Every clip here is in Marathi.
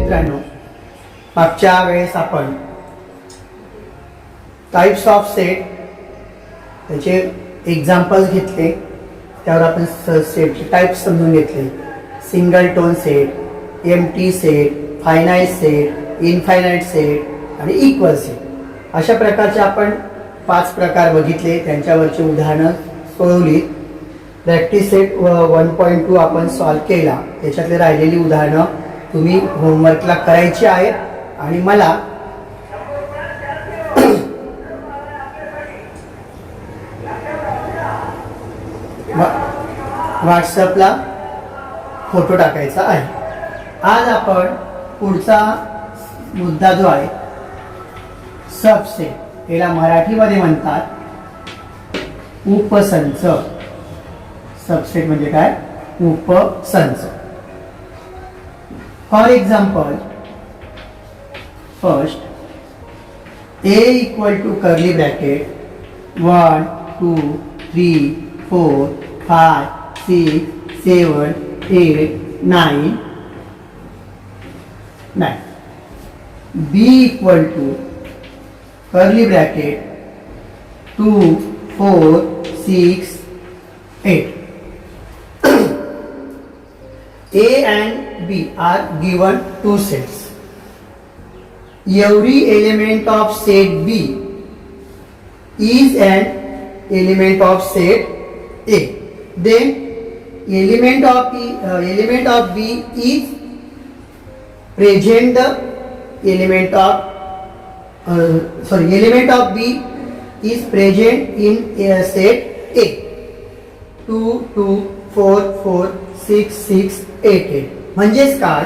मित्रांनो, मागच्या वेळेस आपण टाइप्स ऑफ सेट त्याचे एक्झाम्पल्स घेतले, त्यावर आपण सेटचे टाइप्स समजून घेतले. Single tone set, empty set, finite set, infinite set आणि इक्वल सेट, अशा प्रकारचे आपण 5 प्रकार बघितले. त्यांच्यावरची उदाहरणं सोडवली. प्रॅक्टिस सेट 1.2 आपण सॉल्व केला. त्याच्यातले राहिलेली उदाहरणं तुम्ही होमवर्कला करायची आहेत आणि मला व्हॉट्सअपला फोटो टाकायचा आहे. आज आपण पुढचा मुद्दा जो आहे सबसेट, याला मराठीमध्ये म्हणतात उपसंच. सबसेट म्हणजे काय? उपसंच. For example, first A equal to curly bracket 1 2 3 4 5 6 7 8 9 9. B equal to curly bracket 2 4 6 8. A and B are given two sets. Every element of set B is an element of set A. Then element of B is present. Element of B is present in set A. 2 2 4 4 6 6 8 8. म्हणजेच काय,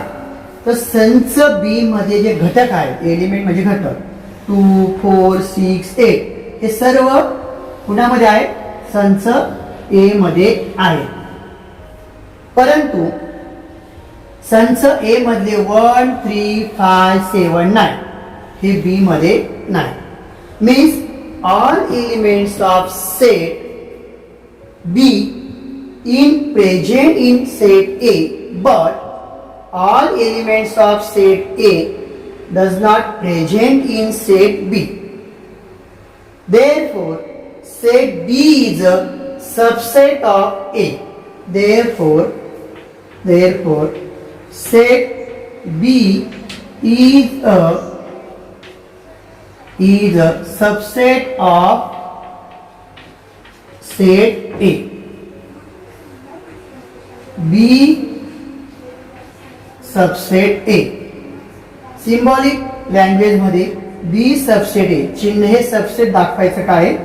तर संच बी मध्ये जे घटक आहेत, एलिमेंट म्हणजे घटक 2 4 6 8, हे सर्व कुणामध्ये आहे? संच ए मध्ये आहे. परंतु संच ए मधले 1 3 5 7 9 हे बी मध्ये नाही. Means all elements of set B in present in set A, but all elements of set A does not present in set B. Therefore set B is a subset of A. Therefore set B is a subset of set A. B subset A. Symbolic language मध्ये बी सबसेट ए, चिन्ह हे सबसेट दाखवायचं काय?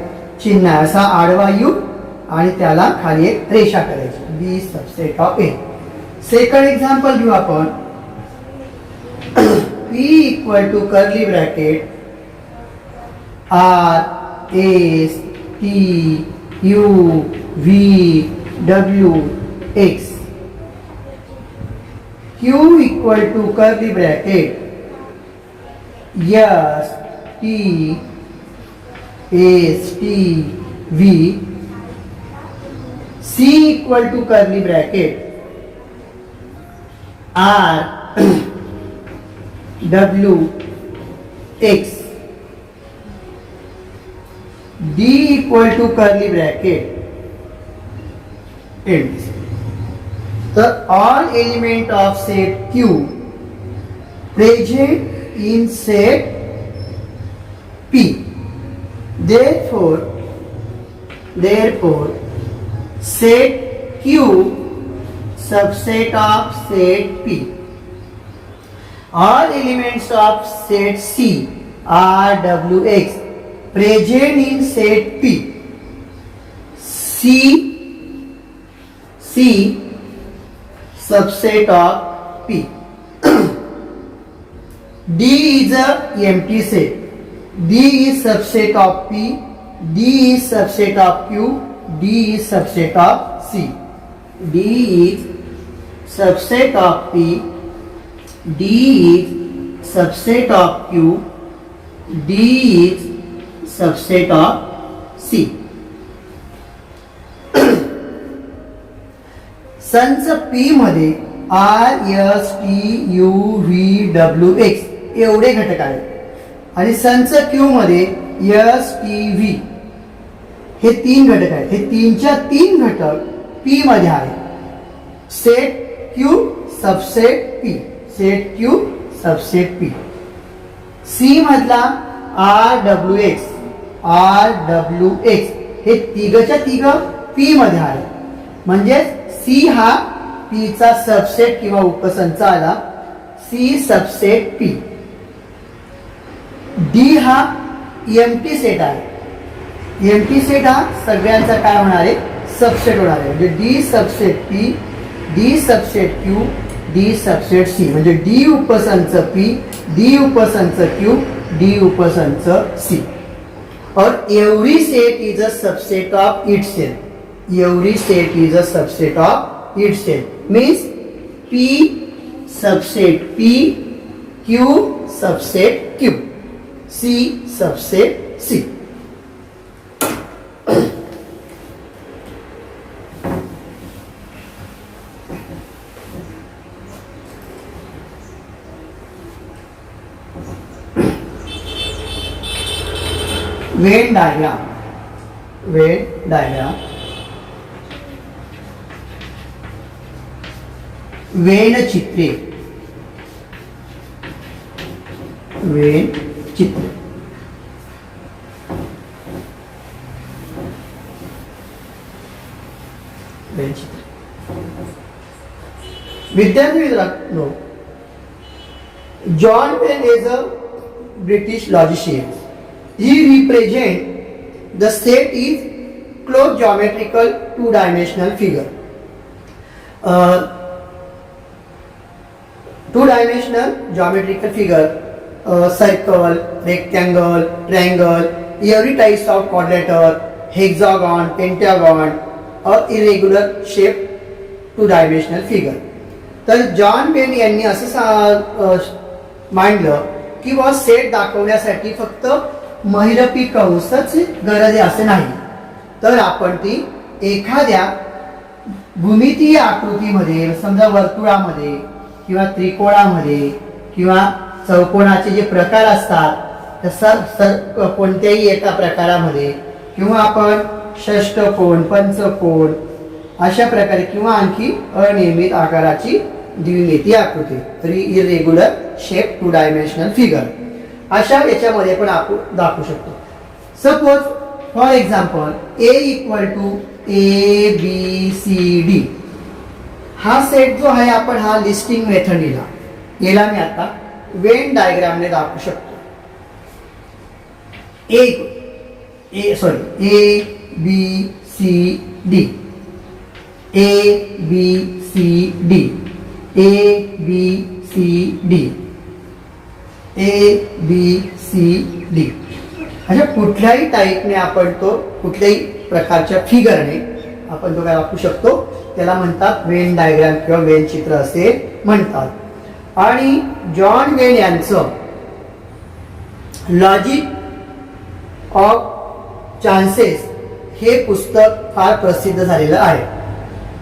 चिन्ह असा आडवा यू आणि त्याला खाली एक रेषा करायची. B subset of A. Second example घेऊ आपण. P equal to curly bracket R S T U V W X. Q equal to curly bracket S T S T V. C equal to curly bracket R W X. D equal to curly bracket N. The all element of set Q present in set P. Therefore set Q subset of set P. All elements of set C R W X present in set P. C subset of P. D is a empty set. D is subset of P. D is subset of Q. D is subset of C. D is subset of P. D is subset of Q. D is subset of C. संच P मध्ये RSTUVWX एवढे घटक आहेत. आणि संच क्यू मध्ये STV हे 3 घटक आहेत. हे 3च्या 3 घटक पी मध्ये आहेत. Set Q subset P, set Q subset P. C मधला RWX हे तिघच्या तिघ पी मध्ये आहे. म्हणजे सी हा पी चा सबसेट किंवा उपसंच आला. C subset P. डी हा एम्प्टी सेट आहे. एम्प्टी सेट हा सगळ्यांचा काय होणार आहे, सबसेट होणार आहे. म्हणजे D subset P, D subset Q, D subset C. म्हणजे डी उपसंच पी, डी उपसंच क्यू, डी उपसंच सी. और every set is a subset of itself. Every set is a subset of itself. Means P subset P, Q subset Q, C subset C. Venn diagram. Venn diagram. Venn चित्रे. वेन चित्र. वेन चित्र. विद्यार्थी मित्रांनो, John Venn is a British logician. He represent the set is closed geometrical two-dimensional figure. Two-dimensional geometrical figure, circle, rectangle, triangle, every types of quadrilateral, hexagon, pentagon, or irregular shape two-dimensional figure. तर जॉन वेन यांनी असं मांडलं की बॉ सेट दाखवण्यासाठी फक्त महिरपी कंसच गरज आहे असे नाही, तर आपण ती एखाद्या भूमितीय आकृतीमध्ये, समजा वर्तुळामध्ये किंवा त्रिकोणामध्ये किंवा चौकोनाचे जे प्रकार असतात तसा कोणत्याही एका प्रकारामध्ये, किंवा आपण षष्टकोन, पंचकोन अशा प्रकारे, किंवा आणखी अनियमित आकाराची द्विमितीय आकृती, तरी irregular shape two dimensional figure अशा याच्यामध्ये पण आपण दाखवू शकतो. Suppose for example A equal to ABCD हा सेट जो आहे, आपण हा लिस्टिंग मेथड लिहिला, याला मी आता वेन डायग्रामने दाखवू शकतो. ABCD ABCD ABCD ABCD अशा कुठल्याही टाईपने आपण तो, कुठल्याही प्रकारच्या फिगरने आपण तो काय वापरू शकतो, त्याला म्हणतात वेन डायग्राम किंवा वेन चित्र असे म्हणतात. आणि जॉन वेन यांचं लॉजिक ऑफ चान्सेस हे पुस्तक फार प्रसिद्ध झालेलं आहे.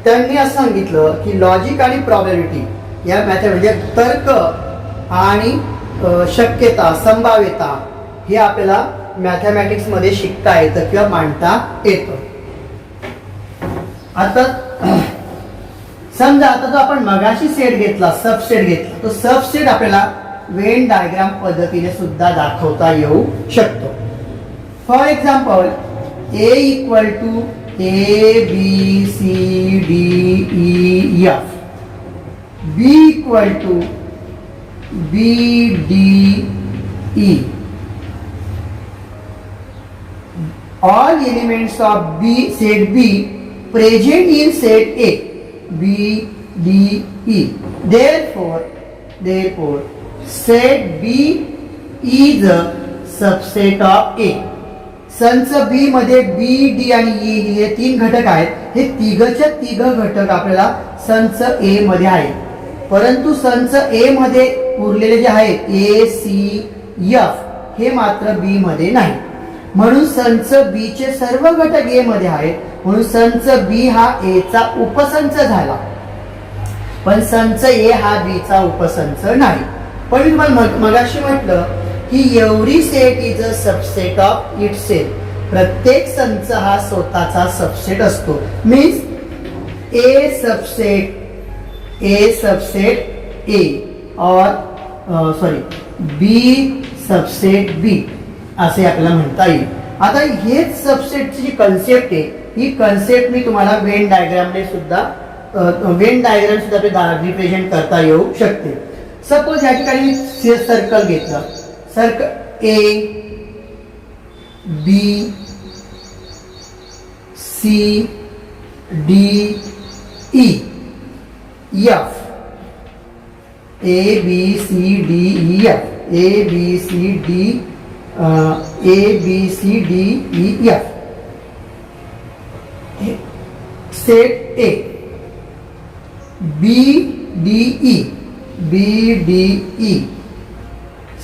त्यांनी असं सांगितलं की लॉजिक आणि प्रॉबॅबिलिटी या म्हणजे तर्क आणि शक्यता, संभाव्यता हे आपल्याला मॅथमॅटिक्स मध्ये शिकता येतं किंवा मांडता येतं. आता समजा आता जो आपण मगाशी सेट घेतला, सबसेट घेतला, तो सबसेट आपल्याला वेन डायग्राम पद्धतीने सुद्धा दाखवता येऊ शकतो. For example A equal to ABCDEF, B equal to BDE, all elements of B set B present in set A, BDE. Therefore set B is a subset of A. संच बी मध्ये बी, डी आणि ई हे 3 घटक आहेत. हे तिघच्या तिघ घटक आपल्याला संच ए मध्ये आहेत, परंतु संच ए मध्ये उरलेले जे आहेत ACF हे मात्र बी मध्ये नाही. म्हणून संच बी चे सर्व घटक ए मध्ये आहेत, म्हणून संच बी हा ए चा उपसंच झाला. पण संच ए हा बी चा उपसंच नाही. पण मी तुम्हाला मगाशी म्हटलं की every set is a subset of it self. प्रत्येक संच हा स्वतःचा सबसेट असतो. मीन्स ए सबसेट ए और बी सबसेट बी असे आपल्याला म्हणता येईल. आता हेच सबसेटची जी कन्सेप्ट आहे ही कन्सेप्ट मी तुम्हाला वेन डायग्रामने सुद्धा रिप्रेझेंट करता येऊ शकते. सपोज या ठिकाणी मी सर्कल घेतलं. Circle A B C D E F A B C D E F A B C D E F set A B D E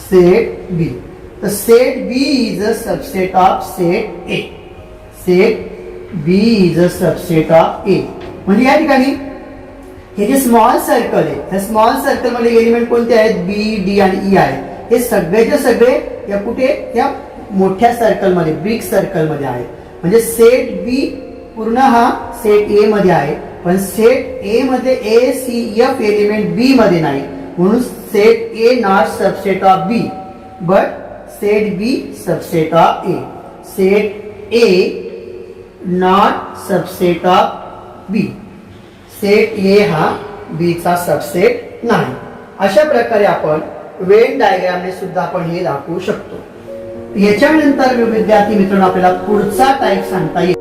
set B. तर set B is a subset of set A. Set B is a subset of A. म्हणजे या ठिकाणी हे जे स्मॉल सर्कल आहे त्या स्मॉल सर्कल मध्ये एलिमेंट कोणते आहेत? बी डी आणि ई आहेत. हे सगळेचे सगळे या कुठे? या मोठ्या सर्कल मध्ये बिग सर्कल मध्ये आहेत. म्हणजे सेट बी पूर्ण हा सेट ए मध्ये आहे पण सेट ए मध्ये A C F element B मध्ये नाही. म्हणून set A not subset of B but set B subset of A. Set A not subset of B. Set A हा बी चा सबसेट नाही. अशा प्रकारे आपण वेन डायग्रामने सुद्धा आपण हे दाखवू शकतो. याच्यानंतर विद्यार्थी मित्रांनो आपल्याला पुढचा टाइप सांगता येईल.